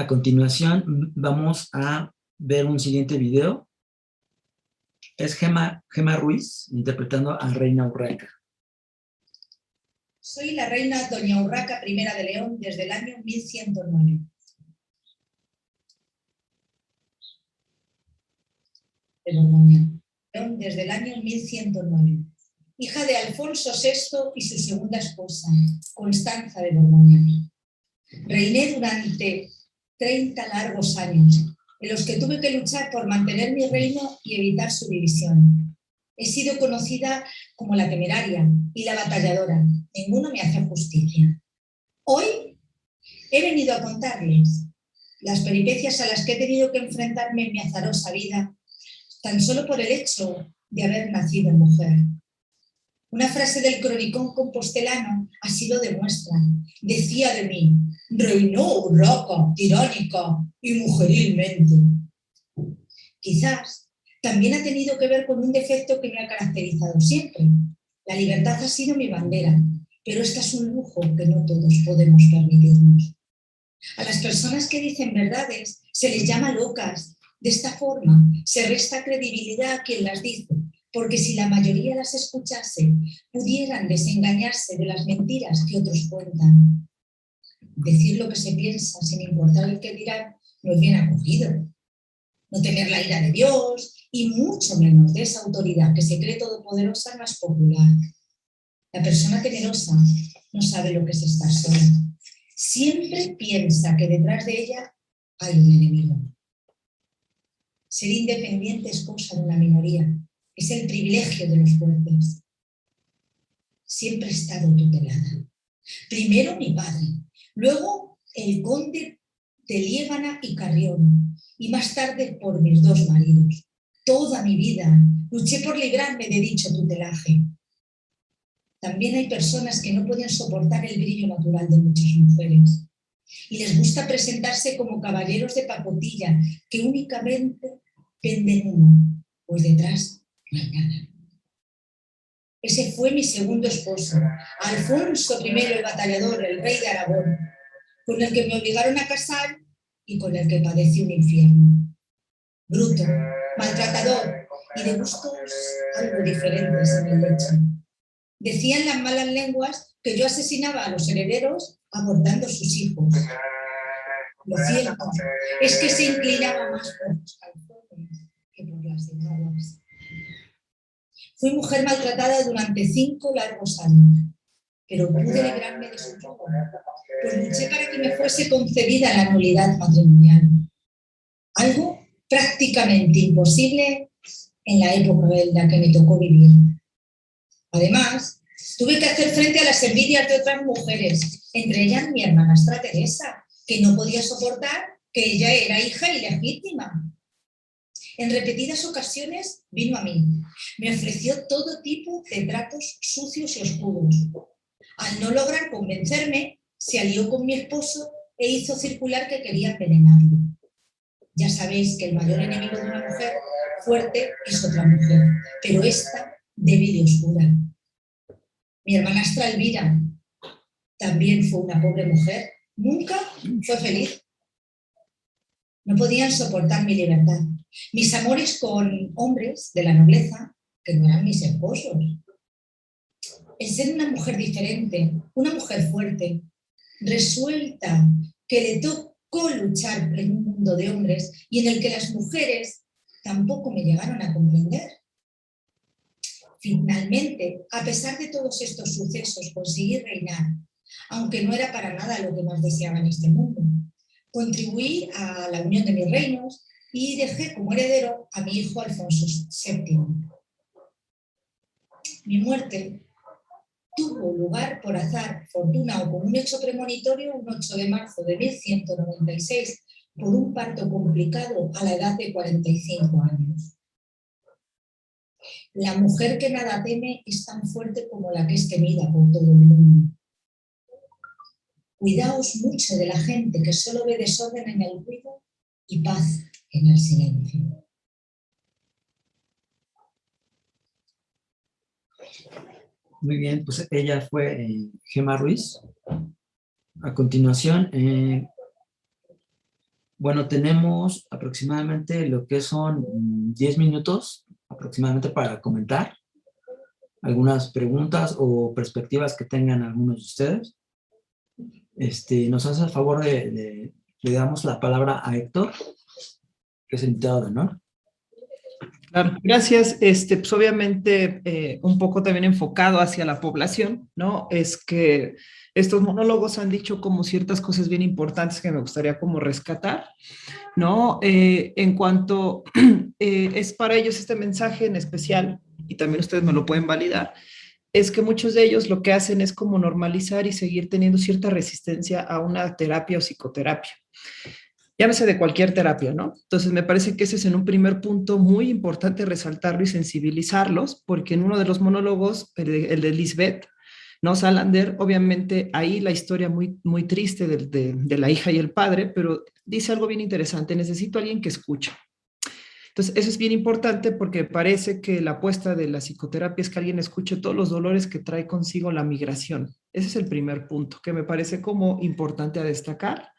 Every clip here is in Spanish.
A continuación vamos a ver un siguiente video. Es Gema Ruiz interpretando a Reina Urraca. Soy la reina Doña Urraca I de León desde el año 1109. De Borgoña. León desde el año 1109. Hija de Alfonso VI y su segunda esposa, Constanza de Borgoña. Reiné durante 30 largos años, en los que tuve que luchar por mantener mi reino y evitar su división. He sido conocida como la temeraria y la batalladora. Ninguno me hace justicia. Hoy he venido a contarles las peripecias a las que he tenido que enfrentarme en mi azarosa vida, tan solo por el hecho de haber nacido mujer. Una frase del cronicón compostelano así lo demuestra. Decía de mí: reinó Urraca, tiránica y mujerilmente. Quizás también ha tenido que ver con un defecto que me ha caracterizado siempre. La libertad ha sido mi bandera, pero esta es un lujo que no todos podemos permitirnos. A las personas que dicen verdades se les llama locas. De esta forma se resta credibilidad a quien las dice, porque si la mayoría las escuchase, pudieran desengañarse de las mentiras que otros cuentan. Decir lo que se piensa sin importar el que dirán no es bien acogido. No temer la ira de Dios y mucho menos de esa autoridad que se cree todopoderosa no es popular. La persona temerosa no sabe lo que es estar sola. Siempre piensa que detrás de ella hay un enemigo. Ser independiente es cosa de una minoría. Es el privilegio de los fuertes. Siempre he estado tutelada. Primero mi padre, luego el conde de Liébana y Carrión, y más tarde por mis dos maridos. Toda mi vida luché por librarme de dicho tutelaje. También hay personas que no pueden soportar el brillo natural de muchas mujeres y les gusta presentarse como caballeros de pacotilla que únicamente venden humo, pues detrás no hay nada. Ese fue mi segundo esposo, Alfonso I el batallador, el rey de Aragón, con el que me obligaron a casar y con el que padecí un infierno. Bruto, maltratador y de gustos algo diferentes en el lecho. Decían las malas lenguas que yo asesinaba a los herederos abortando sus hijos. Lo cierto es que se inclinaba más por los calzones que por las enaguas. Fui mujer maltratada durante 5 largos años, pero pude librarme de su yugo, pues luché para que me fuese concedida la nulidad matrimonial. Algo prácticamente imposible en la época en la que me tocó vivir. Además, tuve que hacer frente a las envidias de otras mujeres, entre ellas mi hermanastra Teresa, que no podía soportar que ella era hija ilegítima. En repetidas ocasiones vino a mí. Me ofreció todo tipo de tratos sucios y oscuros. Al no lograr convencerme, se alió con mi esposo e hizo circular que quería envenenarlo. Ya sabéis que el mayor enemigo de una mujer fuerte es otra mujer, pero esta débil y oscura. Mi hermanastra Elvira también fue una pobre mujer. Nunca fue feliz. No podían soportar mi libertad. Mis amores con hombres de la nobleza, que no eran mis esposos. El ser una mujer diferente, una mujer fuerte, resuelta, que le tocó luchar en un mundo de hombres y en el que las mujeres tampoco me llegaron a comprender. Finalmente, a pesar de todos estos sucesos, conseguí reinar, aunque no era para nada lo que más deseaba en este mundo. Contribuí a la unión de mis reinos y dejé como heredero a mi hijo Alfonso VII. Mi muerte tuvo lugar por azar, fortuna o con un hecho premonitorio un 8 de marzo de 1196 por un parto complicado a la edad de 45 años. La mujer que nada teme es tan fuerte como la que es temida por todo el mundo. Cuidaos mucho de la gente que solo ve desorden en el ruido y paz en el silencio. Muy bien, pues ella fue Gema Ruiz. A continuación, Bueno, tenemos aproximadamente lo que son 10 minutos aproximadamente para comentar algunas preguntas o perspectivas que tengan algunos de ustedes. Nos hace el favor le damos la palabra a Héctor, que es el invitado de honor. Claro, gracias. Pues obviamente un poco también enfocado hacia la población, ¿no? Es que estos monólogos han dicho como ciertas cosas bien importantes que me gustaría como rescatar, ¿no? En cuanto es para ellos este mensaje en especial, y también ustedes me lo pueden validar, es que muchos de ellos lo que hacen es como normalizar y seguir teniendo cierta resistencia a una terapia o psicoterapia. Llámese de cualquier terapia, ¿no? Entonces me parece que ese es en un primer punto muy importante resaltarlo y sensibilizarlos, porque en uno de los monólogos, el de Lisbeth, ¿no? Salander, obviamente ahí la historia muy, muy triste de la hija y el padre, pero dice algo bien interesante: necesito a alguien que escuche. Entonces, eso es bien importante porque parece que la apuesta de la psicoterapia es que alguien escuche todos los dolores que trae consigo la migración. Ese es el primer punto que me parece como importante a destacar,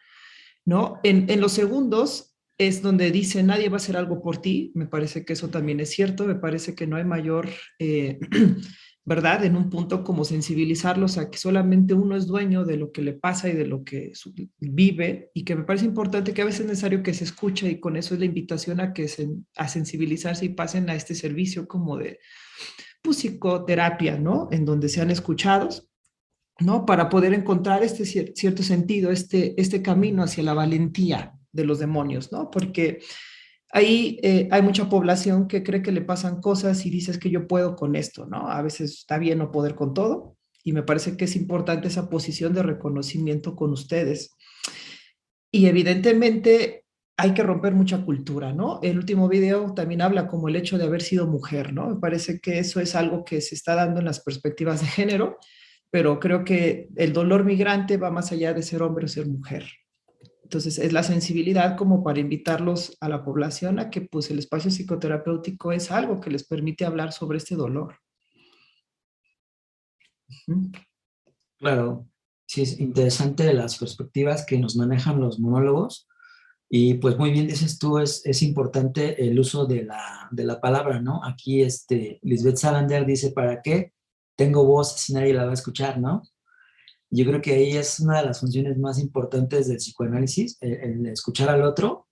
¿no? En los segundos es donde dice nadie va a hacer algo por ti. Me parece que eso también es cierto. Me parece que no hay mayor, ¿verdad? En un punto como sensibilizarlos a que solamente uno es dueño de lo que le pasa y de lo que vive, y que me parece importante que a veces es necesario que se escuche, y con eso es la invitación a que a sensibilizarse y pasen a este servicio como de pues, psicoterapia, ¿no? En donde sean escuchados, ¿no? Para poder encontrar este cierto sentido, este camino hacia la valentía de los demonios, ¿no? Porque ahí hay mucha población que cree que le pasan cosas y dices que yo puedo con esto, ¿no? A veces está bien no poder con todo, y me parece que es importante esa posición de reconocimiento con ustedes. Y evidentemente hay que romper mucha cultura, ¿no? El último video también habla como el hecho de haber sido mujer, ¿no? Me parece que eso es algo que se está dando en las perspectivas de género, pero creo que el dolor migrante va más allá de ser hombre o ser mujer. Entonces, es la sensibilidad como para invitarlos a la población a que pues el espacio psicoterapéutico es algo que les permite hablar sobre este dolor. Claro, sí es interesante las perspectivas que nos manejan los monólogos, y pues muy bien dices tú, es importante el uso de la palabra, ¿no? Aquí Lisbeth Salander dice: ¿para qué tengo voz si nadie la va a escuchar, ¿no? Yo creo que ahí es una de las funciones más importantes del psicoanálisis, el escuchar al otro,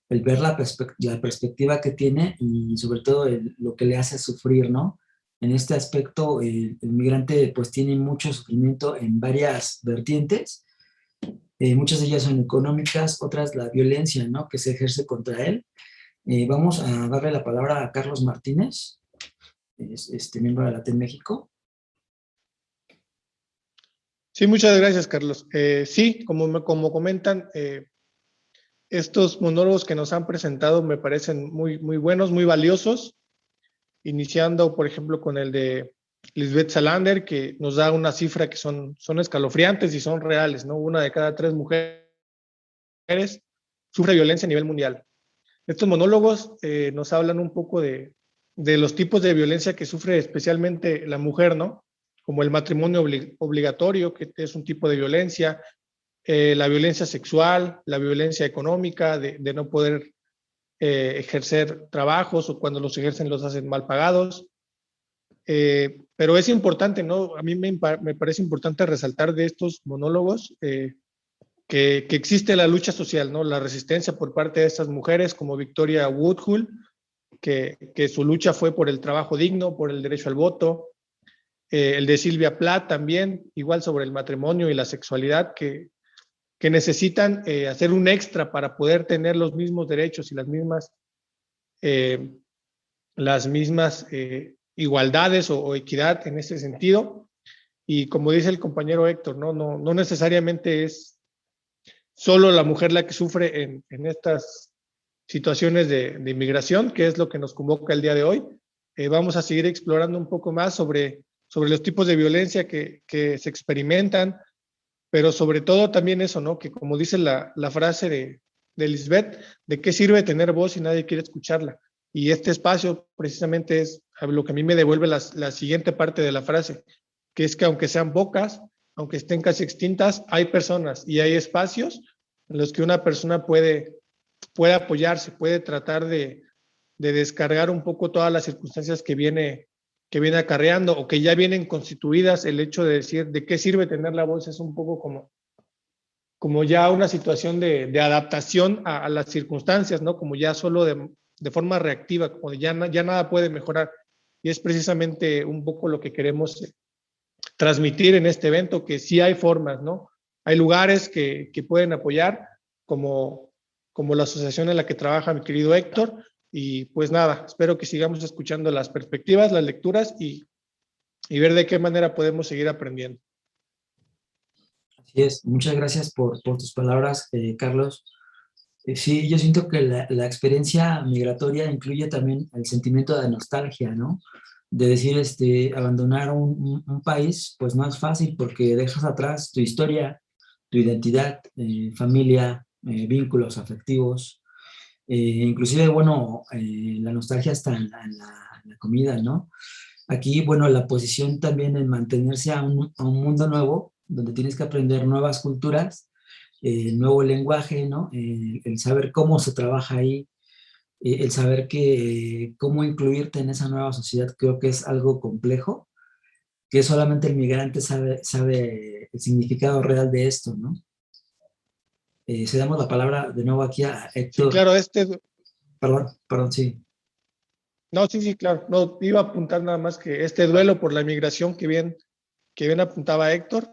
el ver la perspectiva que tiene, y sobre todo lo que le hace sufrir, ¿no? En este aspecto, el migrante pues tiene mucho sufrimiento en varias vertientes. Muchas de ellas son económicas, otras la violencia, ¿no? Que se ejerce contra él. Vamos a darle la palabra a Carlos Martínez, miembro de la TED México. Sí, muchas gracias, Carlos. Sí, como comentan, estos monólogos que nos han presentado me parecen muy, muy buenos, muy valiosos, iniciando, por ejemplo, con el de Lisbeth Salander, que nos da una cifra que son escalofriantes y son reales, ¿no? 1 de cada 3 mujeres sufre violencia a nivel mundial. Estos monólogos nos hablan un poco de los tipos de violencia que sufre especialmente la mujer, ¿no? Como el matrimonio obligatorio, que es un tipo de violencia, la violencia sexual, la violencia económica, de no poder ejercer trabajos, o cuando los ejercen los hacen mal pagados. Pero es importante, ¿no? A mí me parece importante resaltar de estos monólogos que existe la lucha social, ¿no? La resistencia por parte de estas mujeres como Victoria Woodhull, que su lucha fue por el trabajo digno, por el derecho al voto. El de Sylvia Plath también, igual sobre el matrimonio y la sexualidad, que necesitan hacer un extra para poder tener los mismos derechos y las mismas igualdades o equidad en ese sentido. Y como dice el compañero Héctor, no necesariamente es solo la mujer la que sufre en estas situaciones de inmigración, que es lo que nos convoca el día de hoy. Vamos a seguir explorando un poco más sobre los tipos de violencia que se experimentan, pero sobre todo también eso, ¿no? Que como dice la frase de Lisbeth, ¿de qué sirve tener voz si nadie quiere escucharla? Y este espacio precisamente es lo que a mí me devuelve la siguiente parte de la frase, que es que aunque sean pocas, aunque estén casi extintas, hay personas y hay espacios en los que una persona puede puede apoyarse, puede tratar de descargar un poco todas las circunstancias que viene acarreando o que ya vienen constituidas. El hecho de decir de qué sirve tener la voz es un poco como ya una situación de adaptación a las circunstancias, ¿no? Como ya solo de forma reactiva, como ya nada puede mejorar. Y es precisamente un poco lo que queremos transmitir en este evento, que sí hay formas, ¿no? Hay lugares que pueden apoyar, como la asociación en la que trabaja mi querido Héctor. Y pues nada, espero que sigamos escuchando las perspectivas, las lecturas y ver de qué manera podemos seguir aprendiendo. Así es, muchas gracias por tus palabras, Carlos. Sí, yo siento que la experiencia migratoria incluye también el sentimiento de nostalgia, ¿no? De decir, abandonar un país, pues no es fácil porque dejas atrás tu historia, tu identidad, familia, vínculos afectivos, inclusive, bueno, la nostalgia está en la comida, ¿no? Aquí, bueno, la posición también en mantenerse a un mundo nuevo, donde tienes que aprender nuevas culturas, nuevo lenguaje, ¿no? El saber cómo se trabaja ahí, el saber cómo incluirte en esa nueva sociedad, creo que es algo complejo, que solamente el migrante sabe el significado real de esto, ¿no? Cedamos la palabra de nuevo aquí a Sí, Héctor. claro, Perdón, sí. no, sí, claro. No, iba a apuntar nada más que este duelo por la migración que bien apuntaba Héctor,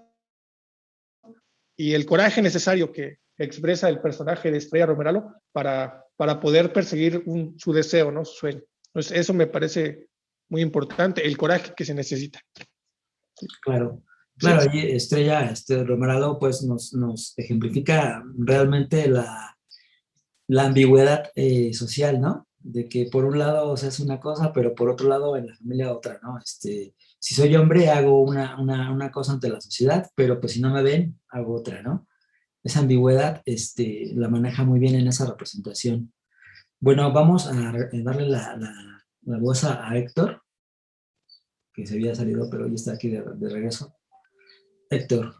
y el coraje necesario que expresa el personaje de Estrella Romeralo para poder perseguir su deseo, ¿no? Su sueño. Entonces, eso me parece muy importante, el coraje que se necesita. Claro, Sí, claro, allí Estrella Romeralo pues nos ejemplifica realmente la ambigüedad social, ¿no? De que por un lado se hace una cosa, pero por otro lado en la familia otra, ¿no? Si soy hombre hago una cosa ante la sociedad, pero pues si no me ven, hago otra, ¿no? Esa ambigüedad la maneja muy bien en esa representación. Bueno, vamos a darle la voz a Héctor, que se había salido, pero ya está aquí de regreso. Héctor.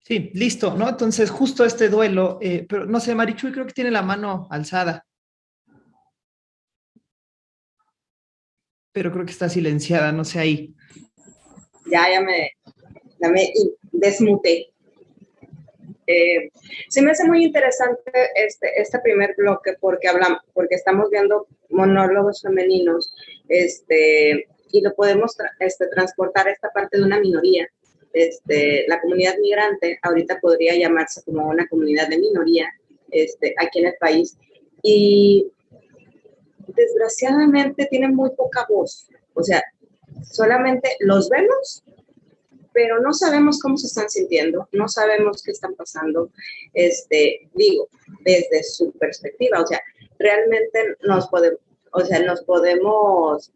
Sí, listo, ¿no? Entonces, justo este duelo, pero no sé, Marichuy creo que tiene la mano alzada, pero creo que está silenciada, no sé ahí. Ya me desmuté. Se me hace muy interesante este primer bloque porque estamos viendo monólogos femeninos, y lo podemos transportar a esta parte de una minoría. La comunidad migrante ahorita podría llamarse como una comunidad de minoría, aquí en el país, y desgraciadamente tiene muy poca voz. O sea, solamente los vemos, pero no sabemos cómo se están sintiendo, no sabemos qué están pasando, digo, desde su perspectiva. O sea, realmente nos podemos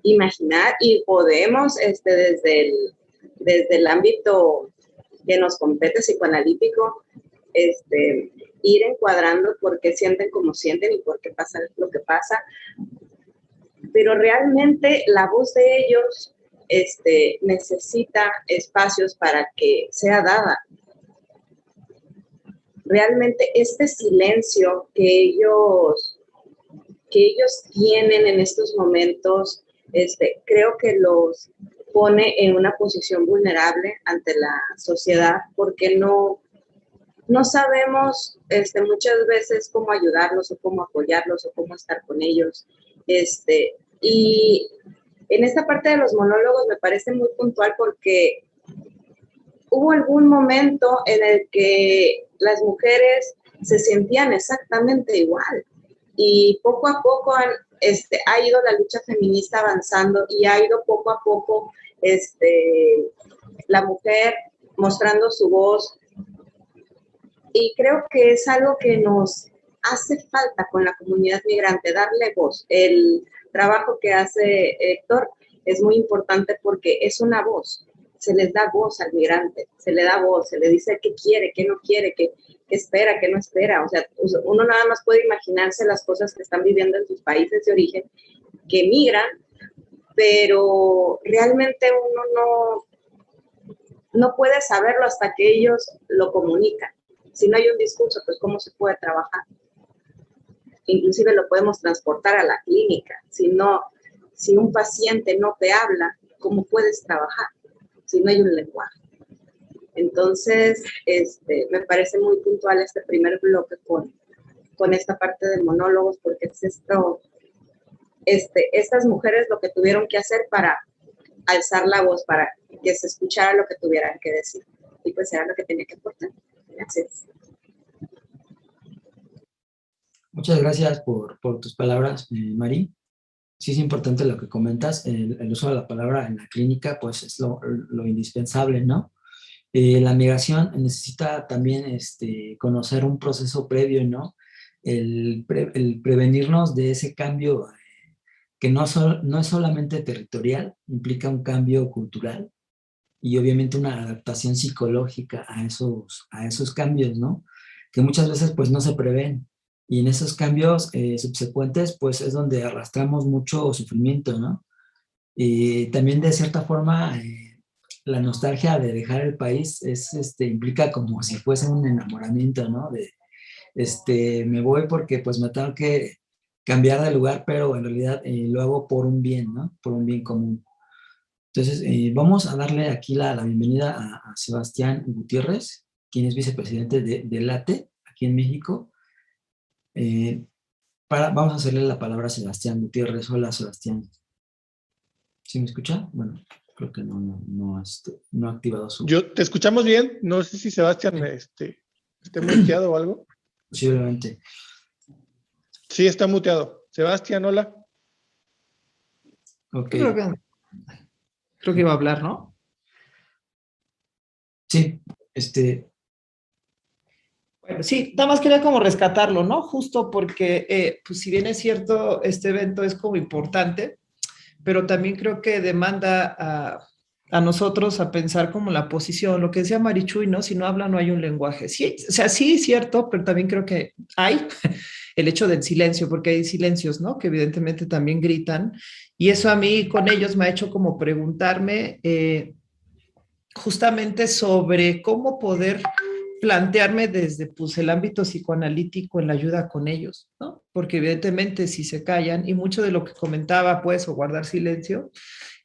imaginar y podemos, desde el ámbito que nos compete psicoanalítico, ir encuadrando por qué sienten como sienten y por qué pasa lo que pasa. Pero realmente la voz de ellos necesita espacios para que sea dada. Realmente este silencio que ellos tienen en estos momentos, creo que los pone en una posición vulnerable ante la sociedad, porque no sabemos muchas veces cómo ayudarlos o cómo apoyarlos o cómo estar con ellos. Y en esta parte de los monólogos me parece muy puntual porque hubo algún momento en el que las mujeres se sentían exactamente igual, y poco a poco ha ido la lucha feminista avanzando y ha ido poco a poco la mujer mostrando su voz, y creo que es algo que nos hace falta con la comunidad migrante, darle voz. El trabajo que hace Héctor es muy importante porque es una voz. Se les da voz al migrante, se le da voz, se le dice qué quiere, qué no quiere, qué espera, qué no espera. O sea, uno nada más puede imaginarse las cosas que están viviendo en sus países de origen, que migran, pero realmente uno no puede saberlo hasta que ellos lo comunican. Si no hay un discurso, pues ¿cómo se puede trabajar? Inclusive lo podemos transportar a la clínica. Si un paciente no te habla, ¿cómo puedes trabajar? Si no hay un lenguaje. Entonces, me parece muy puntual este primer bloque con esta parte de monólogos, porque es esto, estas mujeres lo que tuvieron que hacer para alzar la voz, para que se escuchara lo que tuvieran que decir. Y pues era lo que tenía que aportar. Gracias. Muchas gracias por tus palabras, Mari. Sí es importante lo que comentas, el uso de la palabra en la clínica, pues es lo indispensable, ¿no? La migración necesita también conocer un proceso previo, ¿no? El prevenirnos de ese cambio que no es solamente territorial, implica un cambio cultural y obviamente una adaptación psicológica a esos cambios, ¿no? Que muchas veces pues no se prevén. Y en esos cambios subsecuentes pues es donde arrastramos mucho sufrimiento, ¿no? Y también de cierta forma la nostalgia de dejar el país implica como si fuese un enamoramiento, ¿no? Me voy porque pues me tengo que cambiar de lugar, pero en realidad lo hago por un bien, ¿no? Por un bien común. Entonces, vamos a darle aquí la bienvenida a Sebastián Gutiérrez, quien es vicepresidente de LATE, aquí en México. Vamos a hacerle la palabra a Sebastián Gutiérrez. Hola, Sebastián. ¿Sí me escucha? Bueno, creo que no ha activado su... ¿Te escuchamos bien? No sé si Sebastián esté muteado o algo. Posiblemente. Sí, está muteado. Sebastián, hola. Ok. Creo que iba a hablar, ¿no? Sí, Bueno, sí, nada más quería como rescatarlo, ¿no? Justo porque, pues si bien es cierto, este evento es como importante, pero también creo que demanda a nosotros a pensar como la posición, lo que decía Marichuy, ¿no? Si no habla, no hay un lenguaje. Sí, o sea, sí, cierto, pero también creo que hay el hecho del silencio, porque hay silencios, ¿no? Que evidentemente también gritan, y eso a mí con ellos me ha hecho como preguntarme justamente sobre cómo poder plantearme desde pues, el ámbito psicoanalítico en la ayuda con ellos, ¿no? Porque evidentemente si se callan, y mucho de lo que comentaba, pues, o guardar silencio,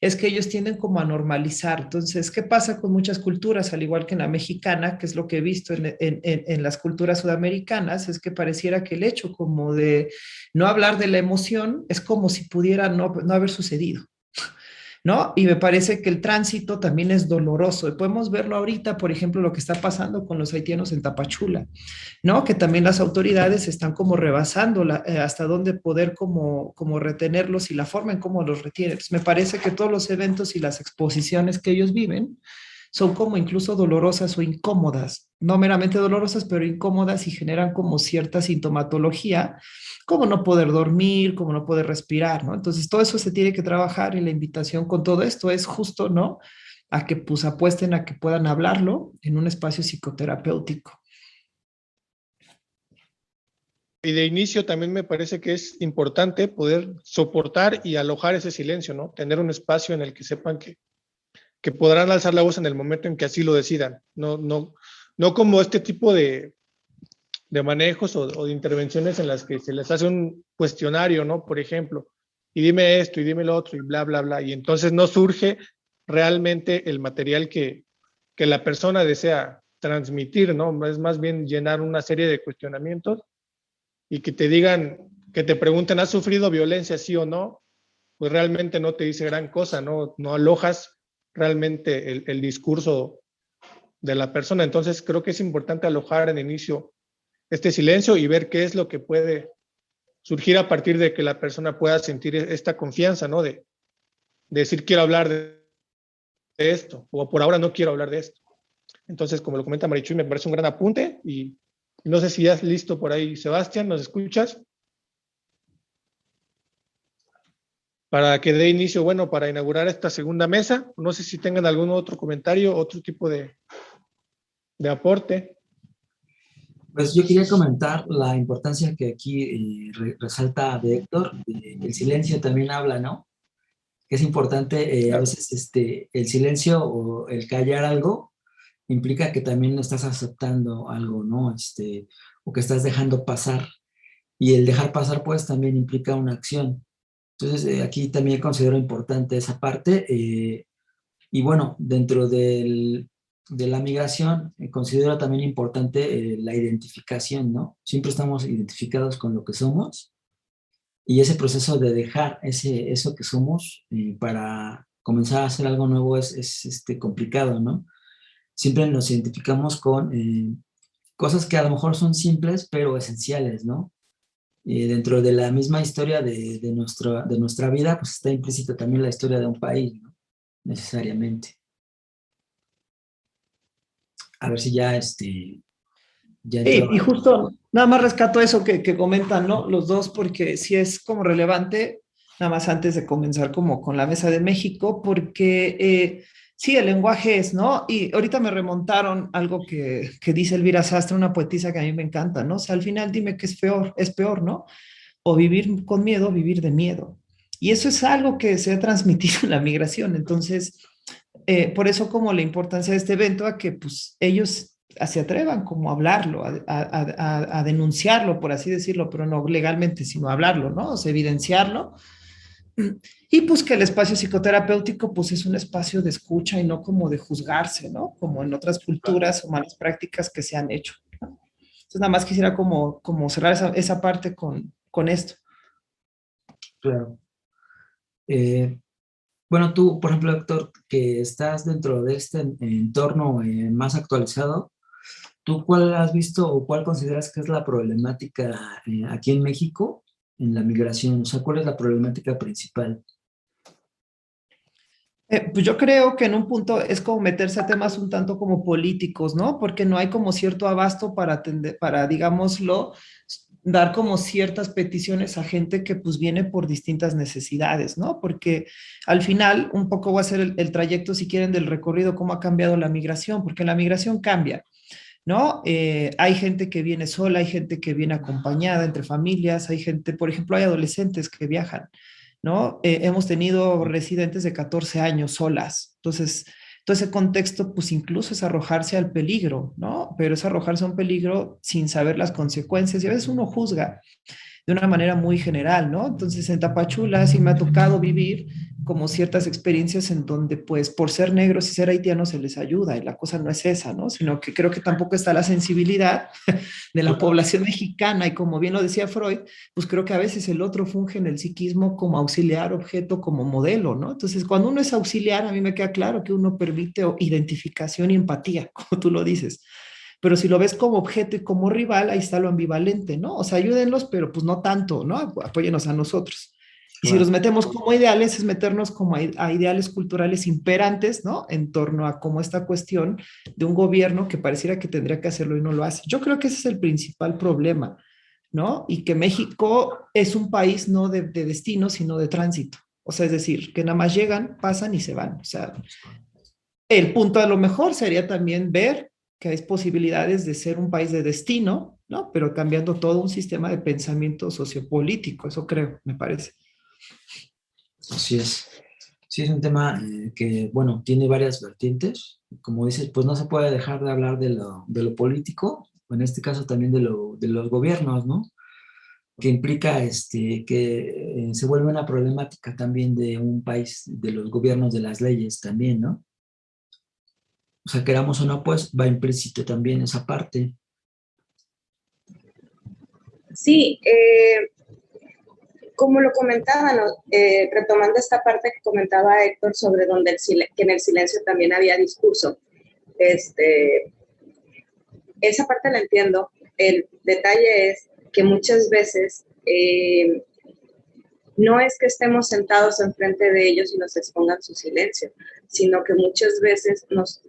es que ellos tienden como a normalizar. Entonces, ¿qué pasa con muchas culturas, al igual que en la mexicana, que es lo que he visto en las culturas sudamericanas, es que pareciera que el hecho como de no hablar de la emoción es como si pudiera no haber sucedido, ¿no? Y me parece que el tránsito también es doloroso. Y podemos verlo ahorita, por ejemplo, lo que está pasando con los haitianos en Tapachula, ¿no? Que también las autoridades están como rebasando hasta dónde poder como retenerlos y la forma en cómo los retienen. Entonces, me parece que todos los eventos y las exposiciones que ellos viven son como incluso dolorosas o incómodas, no meramente dolorosas, pero incómodas y generan como cierta sintomatología, como no poder dormir, como no poder respirar, ¿no? Entonces todo eso se tiene que trabajar y la invitación con todo esto es justo, ¿no? A que pues apuesten a que puedan hablarlo en un espacio psicoterapéutico. Y de inicio también me parece que es importante poder soportar y alojar ese silencio, ¿no? Tener un espacio en el que sepan que podrán alzar la voz en el momento en que así lo decidan. No como este tipo de manejos o de intervenciones en las que se les hace un cuestionario, ¿no? Por ejemplo, y dime esto y dime lo otro y bla, bla, bla. Y entonces no surge realmente el material que la persona desea transmitir, ¿no? Es más bien llenar una serie de cuestionamientos y que te digan, que te pregunten, ¿has sufrido violencia, sí o no? Pues realmente no te dice gran cosa, ¿no? No alojas realmente el discurso de la persona. Entonces creo que es importante alojar en inicio este silencio y ver qué es lo que puede surgir a partir de que la persona pueda sentir esta confianza, ¿no? De decir, quiero hablar de esto, o por ahora no quiero hablar de esto. Entonces, como lo comenta Marichuy, me parece un gran apunte y no sé si ya es listo por ahí, Sebastián, ¿nos escuchas? Para que dé inicio, bueno, para inaugurar esta segunda mesa. No sé si tengan algún otro comentario, otro tipo de aporte. Pues yo quería comentar la importancia que aquí resalta de Héctor. El silencio también habla, ¿no? Que es importante a veces el silencio o el callar algo implica que también estás aceptando algo, ¿no? O que estás dejando pasar. Y el dejar pasar, pues, también implica una acción. Entonces, aquí también considero importante esa parte. Y bueno, dentro de la migración, considero también importante la identificación, ¿no? Siempre estamos identificados con lo que somos y ese proceso de dejar eso que somos para comenzar a hacer algo nuevo es complicado, ¿no? Siempre nos identificamos con cosas que a lo mejor son simples, pero esenciales, ¿no? Dentro de la misma historia de nuestra vida, pues está implícita también la historia de un país, ¿no? Necesariamente. A ver si ya entró. Y justo, nada más rescato eso que comentan, ¿no? Los dos, porque sí es como relevante, nada más antes de comenzar como con la Mesa de México, porque sí, el lenguaje es, ¿no? Y ahorita me remontaron algo que dice Elvira Sastre, una poetisa que a mí me encanta, ¿no? O sea, al final dime qué es peor, ¿no? O vivir con miedo, o vivir de miedo. Y eso es algo que se ha transmitido en la migración. Entonces, por eso como la importancia de este evento a que pues ellos se atrevan como a hablarlo, a denunciarlo, por así decirlo, pero no legalmente, sino a hablarlo, ¿no? O sea, evidenciarlo. Y pues que el espacio psicoterapéutico pues es un espacio de escucha y no como de juzgarse, ¿no? Como en otras culturas o malas prácticas que se han hecho, ¿no? Entonces nada más quisiera como cerrar esa parte con esto. Claro. Eh, bueno, tú, por ejemplo, Héctor, que estás dentro de este entorno más actualizado, ¿tú cuál has visto o cuál consideras que es la problemática aquí en México en la migración? O sea, ¿cuál es la problemática principal? Pues yo creo que en un punto es como meterse a temas un tanto como políticos, ¿no? Porque no hay como cierto abasto para atender, para, digámoslo, dar como ciertas peticiones a gente que pues viene por distintas necesidades, ¿no? Porque al final un poco va a ser el trayecto, si quieren, del recorrido, cómo ha cambiado la migración, porque la migración cambia. ¿No? Hay gente que viene sola, hay gente que viene acompañada entre familias, hay gente, por ejemplo, hay adolescentes que viajan, ¿no? Hemos tenido residentes de 14 años solas, entonces, todo ese contexto, pues incluso es arrojarse al peligro, ¿no? Pero es arrojarse a un peligro sin saber las consecuencias y a veces uno juzga de una manera muy general, ¿no? Entonces en Tapachula sí me ha tocado vivir como ciertas experiencias en donde pues por ser negros y ser haitianos se les ayuda y la cosa no es esa, ¿no? Sino que creo que tampoco está la sensibilidad de la población mexicana y como bien lo decía Freud, pues creo que a veces el otro funge en el psiquismo como auxiliar, objeto, como modelo, ¿no? Entonces cuando uno es auxiliar, a mí me queda claro que uno permite identificación y empatía, como tú lo dices. Pero si lo ves como objeto y como rival, ahí está lo ambivalente, ¿no? O sea, ayúdenlos, pero pues no tanto, ¿no? Apóyenos a nosotros. Y si Claro. los metemos como ideales, es meternos como a ideales culturales imperantes, ¿no? En torno a como esta cuestión de un gobierno que pareciera que tendría que hacerlo y no lo hace. Yo creo que ese es el principal problema, ¿no? Y que México es un país no de destino, sino de tránsito. O sea, es decir, que nada más llegan, pasan y se van. O sea, el punto a lo mejor sería también ver que hay posibilidades de ser un país de destino, ¿no? Pero cambiando todo un sistema de pensamiento sociopolítico, eso creo, me parece. Así es. Sí, es un tema que, bueno, tiene varias vertientes. Como dices, pues no se puede dejar de hablar de lo político, en este caso también de los gobiernos, ¿no? Que implica que se vuelve una problemática también de un país, de los gobiernos, de las leyes también, ¿no? O sea, queramos o no, pues va implícito también esa parte. Sí, como lo comentaba, ¿no? Retomando esta parte que comentaba Héctor sobre donde que en el silencio también había discurso, esa parte la entiendo. El detalle es que muchas veces no es que estemos sentados enfrente de ellos y nos expongan su silencio, sino que muchas veces nos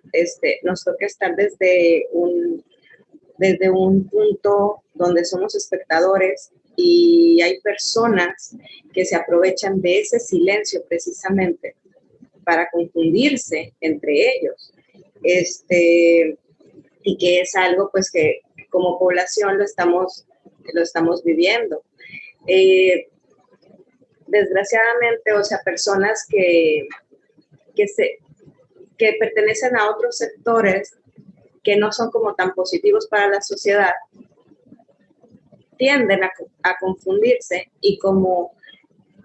toca estar desde un punto donde somos espectadores y hay personas que se aprovechan de ese silencio precisamente para confundirse entre ellos. Y que es algo pues que como población lo estamos viviendo. Desgraciadamente, o sea, personas que pertenecen a otros sectores que no son como tan positivos para la sociedad, tienden a confundirse, y como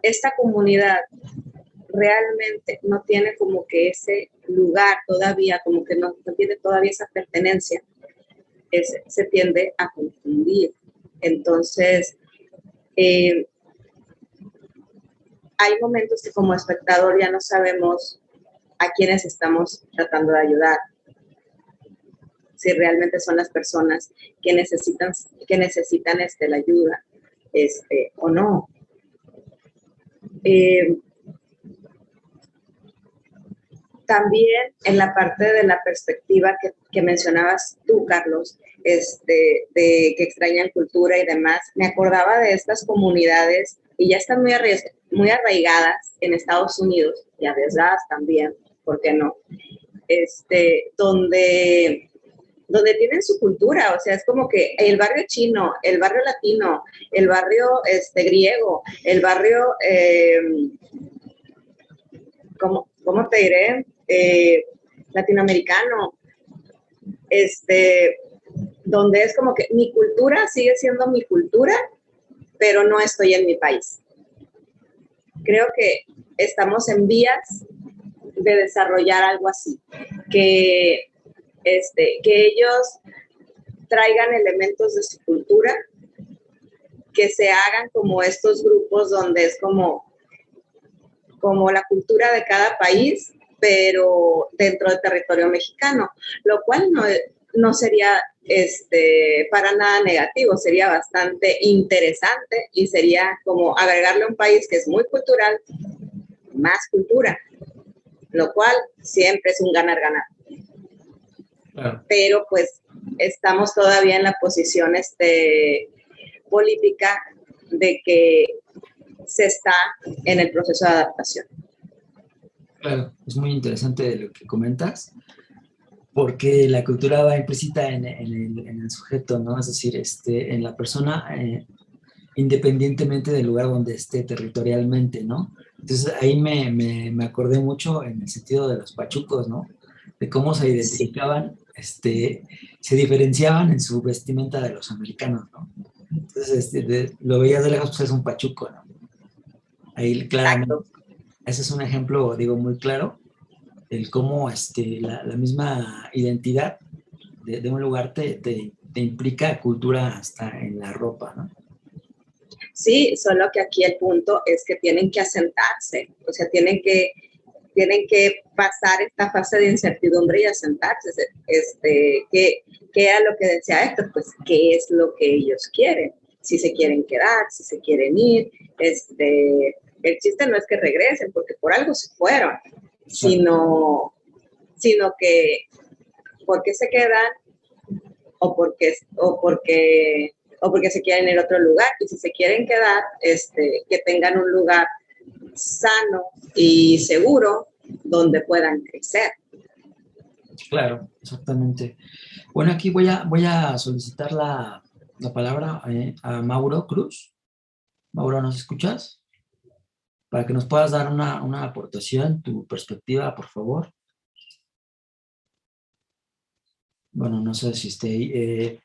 esta comunidad realmente no tiene como que ese lugar todavía, como que no tiene todavía esa pertenencia, se tiende a confundir. Entonces, hay momentos que como espectador ya no sabemos a quiénes estamos tratando de ayudar, si realmente son las personas que necesitan la ayuda, o no. También en la parte de la perspectiva que mencionabas tú, Carlos, de que extrañan cultura y demás, me acordaba de estas comunidades, y ya están muy arraigadas en Estados Unidos, y arriesgadas también, ¿por qué no? Donde tienen su cultura, o sea, es como que el barrio chino, el barrio latino, el barrio griego, el barrio, ¿cómo te diré? Latinoamericano, donde es como que mi cultura sigue siendo mi cultura, pero no estoy en mi país. Creo que estamos en vías de desarrollar algo así, que ellos traigan elementos de su cultura, que se hagan como estos grupos donde es como la cultura de cada país, pero dentro del territorio mexicano, lo cual no sería para nada negativo, sería bastante interesante, y sería como agregarle a un país que es muy cultural, más cultura, lo cual siempre es un ganar-ganar. Claro. Pero pues estamos todavía en la posición política de que se está en el proceso de adaptación. Claro, es muy interesante lo que comentas, porque la cultura va implícita en el sujeto, ¿no? Es decir, en la persona, independientemente del lugar donde esté territorialmente, ¿no? Entonces ahí me acordé mucho en el sentido de los pachucos, ¿no? De cómo se identificaban, se diferenciaban en su vestimenta de los americanos, ¿no? Entonces, lo veías de lejos, pues es un pachuco, ¿no? Ahí claramente, ese es un ejemplo, digo, muy claro, el cómo la misma identidad de un lugar te implica cultura hasta en la ropa, ¿no? Sí, solo que aquí el punto es que tienen que asentarse, o sea, tienen que pasar esta fase de incertidumbre y asentarse. ¿Qué era lo que decía Héctor? Pues, ¿qué es lo que ellos quieren? Si se quieren quedar, si se quieren ir. El chiste no es que regresen, porque por algo se fueron, sino que ¿por qué se quedan? O porque se quieren ir a otro lugar, y si se quieren quedar, que tengan un lugar sano y seguro donde puedan crecer. Claro, exactamente. Bueno, aquí voy a solicitar la palabra a Mauro Cruz. Mauro, ¿nos escuchas? Para que nos puedas dar una aportación, tu perspectiva, por favor. Bueno, no sé si esté ahí.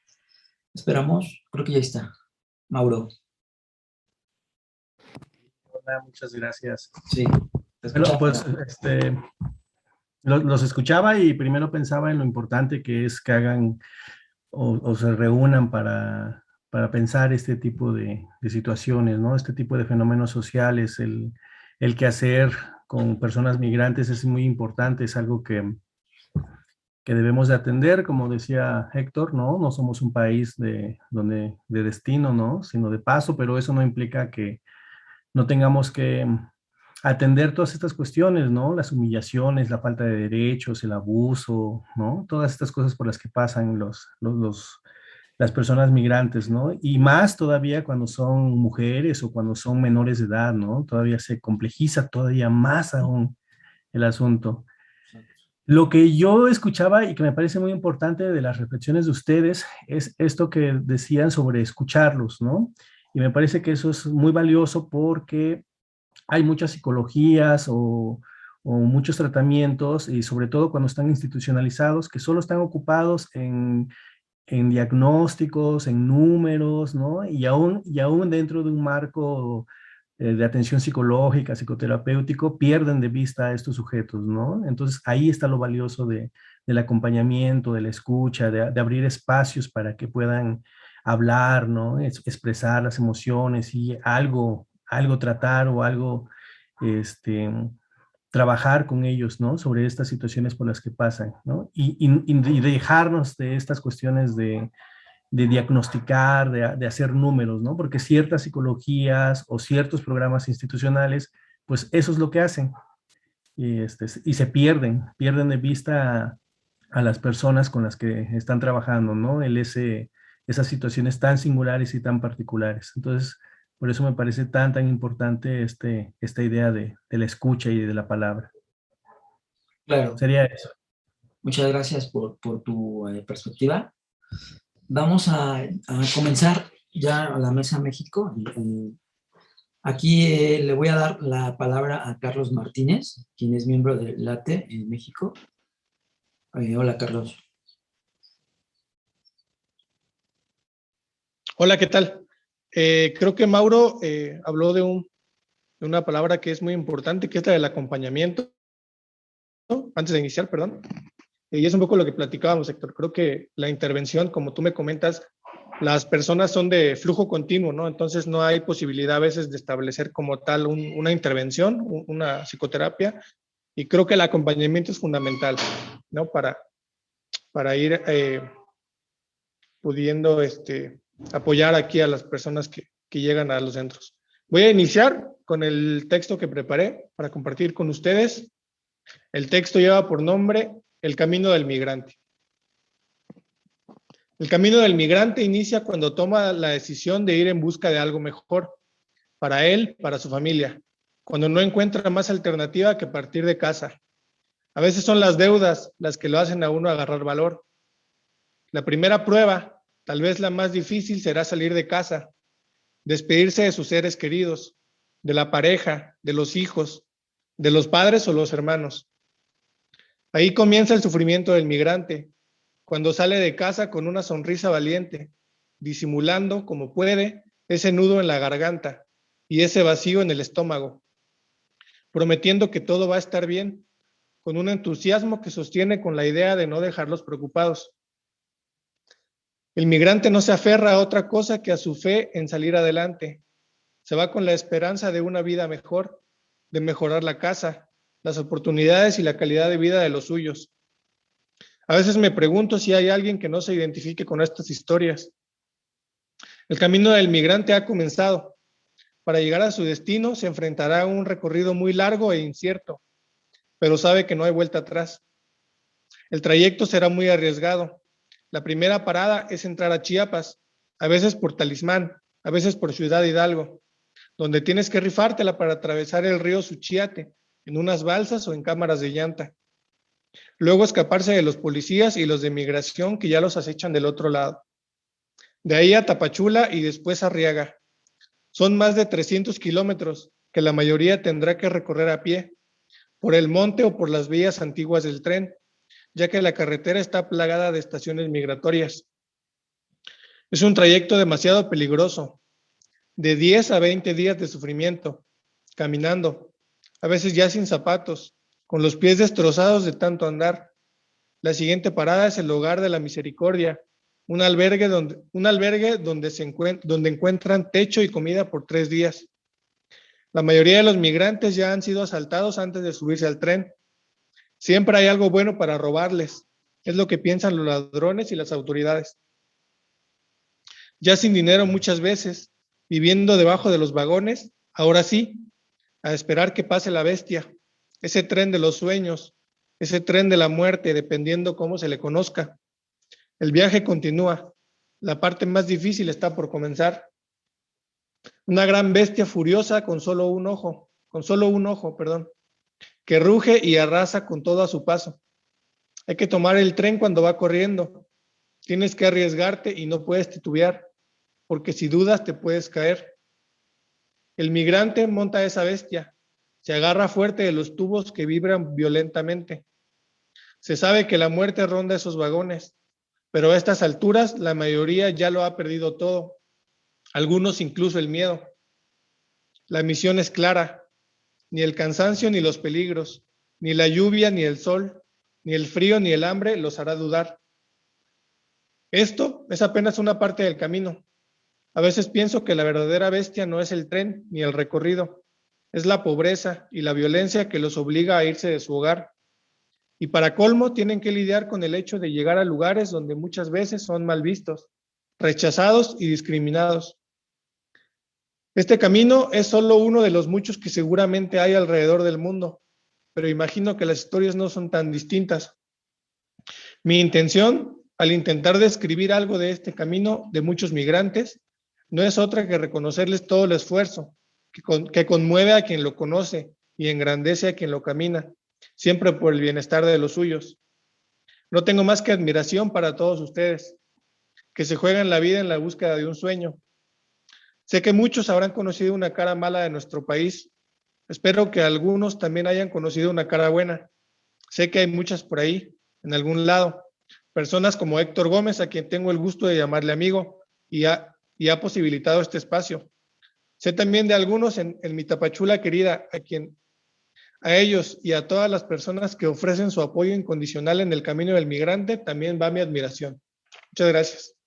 Esperamos, creo que ya está. Mauro. Hola, muchas gracias. Sí. Bueno, pues los escuchaba y primero pensaba en lo importante que es que hagan o se reúnan para pensar este tipo de situaciones, ¿no? Este tipo de fenómenos sociales, el quehacer con personas migrantes es muy importante, es algo que debemos de atender, como decía Héctor, ¿no? No somos un país de destino, ¿no? Sino de paso, pero eso no implica que no tengamos que atender todas estas cuestiones, ¿no? Las humillaciones, la falta de derechos, el abuso, ¿no? Todas estas cosas por las que pasan las personas migrantes, ¿no? Y más todavía cuando son mujeres o cuando son menores de edad, ¿no? Todavía se complejiza todavía más aún el asunto. Lo que yo escuchaba y que me parece muy importante de las reflexiones de ustedes es esto que decían sobre escucharlos, ¿no? Y me parece que eso es muy valioso porque hay muchas psicologías o o muchos tratamientos, y sobre todo cuando están institucionalizados, que solo están ocupados en diagnósticos, en números, ¿no? Y aún dentro de un marco de atención psicológica, psicoterapéutico, pierden de vista a estos sujetos, ¿no? Entonces ahí está lo valioso del acompañamiento, de la escucha, de abrir espacios para que puedan hablar, ¿no? Expresar las emociones y algo tratar o algo, este, trabajar con ellos, ¿no? Sobre estas situaciones por las que pasan, ¿no? Y dejarnos de estas cuestiones de diagnosticar, de hacer números, ¿no? Porque ciertas psicologías o ciertos programas institucionales, pues eso es lo que hacen. Y se pierden de vista a las personas con las que están trabajando, ¿no? Esas situaciones tan singulares y tan particulares. Entonces, por eso me parece tan importante esta idea de la escucha y de la palabra. Claro, Sería eso. muchas gracias por tu perspectiva. Vamos a comenzar ya a la Mesa México. Aquí le voy a dar la palabra a Carlos Martínez, quien es miembro de LATE en México. Hola, Carlos. Hola, ¿qué tal? Creo que Mauro habló de una palabra que es muy importante, que es la del acompañamiento, ¿no? Antes de iniciar, perdón. Y es un poco lo que platicábamos, Héctor. Creo que la intervención, como tú me comentas, las personas son de flujo continuo, ¿no? Entonces no hay posibilidad a veces de establecer como tal una intervención, una psicoterapia, y creo que el acompañamiento es fundamental, ¿no? Para ir pudiendo apoyar aquí a las personas que llegan a los centros. Voy a iniciar con el texto que preparé para compartir con ustedes. El texto lleva por nombre El camino del migrante. El camino del migrante inicia cuando toma la decisión de ir en busca de algo mejor para él, para su familia, cuando no encuentra más alternativa que partir de casa. A veces son las deudas las que lo hacen a uno agarrar valor. La primera prueba, tal vez la más difícil, será salir de casa, despedirse de sus seres queridos, de la pareja, de los hijos, de los padres o los hermanos. Ahí comienza el sufrimiento del migrante, cuando sale de casa con una sonrisa valiente, disimulando como puede ese nudo en la garganta y ese vacío en el estómago, prometiendo que todo va a estar bien, con un entusiasmo que sostiene con la idea de no dejarlos preocupados. El migrante no se aferra a otra cosa que a su fe en salir adelante. Se va con la esperanza de una vida mejor, de mejorar la casa, las oportunidades y la calidad de vida de los suyos. A veces me pregunto si hay alguien que no se identifique con estas historias. El camino del migrante ha comenzado. Para llegar a su destino se enfrentará a un recorrido muy largo e incierto, pero sabe que no hay vuelta atrás. El trayecto será muy arriesgado. La primera parada es entrar a Chiapas, a veces por Talismán, a veces por Ciudad Hidalgo, donde tienes que rifártela para atravesar el río Suchiate, en unas balsas o en cámaras de llanta. Luego escaparse de los policías y los de migración que ya los acechan del otro lado. De ahí a Tapachula y después a Arriaga. Son más de 300 kilómetros que la mayoría tendrá que recorrer a pie, por el monte o por las vías antiguas del tren, ya que la carretera está plagada de estaciones migratorias. Es un trayecto demasiado peligroso, de 10 a 20 días de sufrimiento, caminando, a veces ya sin zapatos, con los pies destrozados de tanto andar. La siguiente parada es el Hogar de la Misericordia, un albergue donde encuentran techo y comida por 3 días. La mayoría de los migrantes ya han sido asaltados antes de subirse al tren. Siempre hay algo bueno para robarles, es lo que piensan los ladrones y las autoridades. Ya sin dinero muchas veces, viviendo debajo de los vagones, ahora sí, a esperar que pase la bestia, ese tren de los sueños, ese tren de la muerte, dependiendo cómo se le conozca. El viaje continúa, la parte más difícil está por comenzar. Una gran bestia furiosa con solo un ojo, que ruge y arrasa con todo a su paso. Hay que tomar el tren cuando va corriendo. Tienes que arriesgarte y no puedes titubear, porque si dudas te puedes caer. El migrante monta esa bestia, se agarra fuerte de los tubos que vibran violentamente. Se sabe que la muerte ronda esos vagones, pero a estas alturas la mayoría ya lo ha perdido todo, algunos incluso el miedo. La misión es clara, ni el cansancio ni los peligros, ni la lluvia ni el sol, ni el frío ni el hambre los hará dudar. Esto es apenas una parte del camino. A veces pienso que la verdadera bestia no es el tren ni el recorrido, es la pobreza y la violencia que los obliga a irse de su hogar. Y para colmo tienen que lidiar con el hecho de llegar a lugares donde muchas veces son mal vistos, rechazados y discriminados. Este camino es solo uno de los muchos que seguramente hay alrededor del mundo, pero imagino que las historias no son tan distintas. Mi intención, al intentar describir algo de este camino de muchos migrantes, no es otra que reconocerles todo el esfuerzo que conmueve a quien lo conoce y engrandece a quien lo camina, siempre por el bienestar de los suyos. No tengo más que admiración para todos ustedes, que se juegan la vida en la búsqueda de un sueño. Sé que muchos habrán conocido una cara mala de nuestro país. Espero que algunos también hayan conocido una cara buena. Sé que hay muchas por ahí, en algún lado. Personas como Héctor Gómez, a quien tengo el gusto de llamarle amigo, y ha posibilitado este espacio. Sé también de algunos en mi Tapachula querida, a ellos y a todas las personas que ofrecen su apoyo incondicional en el camino del migrante, también va mi admiración. Muchas gracias.